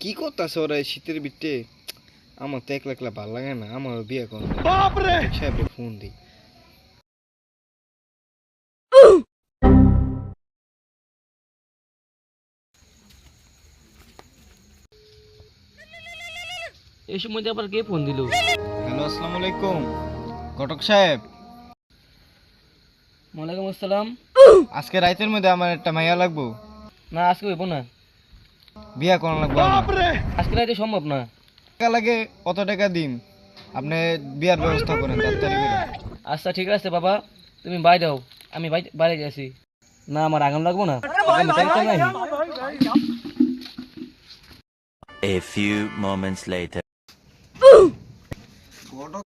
কি করতেছে ওরা এই শীতের বিটে? আমার তো একলা একলা ভালো লাগে না, আমার বিয়ে করো। সাহেবরে ফোন দিই। এই সময় আবার কে ফোন দিল? হ্যালো, আসসালামু আলাইকুম ঘটক সাহেব। ওয়ালাইকুম আসসালাম। আজকে রাতের মধ্যে আমার একটা মাইয়া লাগবো। না আজকে হইব না, বিয়া করা লাগবো আমার। আজকে রাইতে সম্ভব না। টাকা লাগে, কত টাকা দিন? আপনি বিয়ার ব্যবস্থা করেন তাড়াতাড়ি করে। আচ্ছা ঠিক আছে বাবা, তুমি বাইরে দাও, আমি বাইরে যাচ্ছি। না আমার আগাম লাগবো না, আগামী তারিখটা নাই। A few moments later.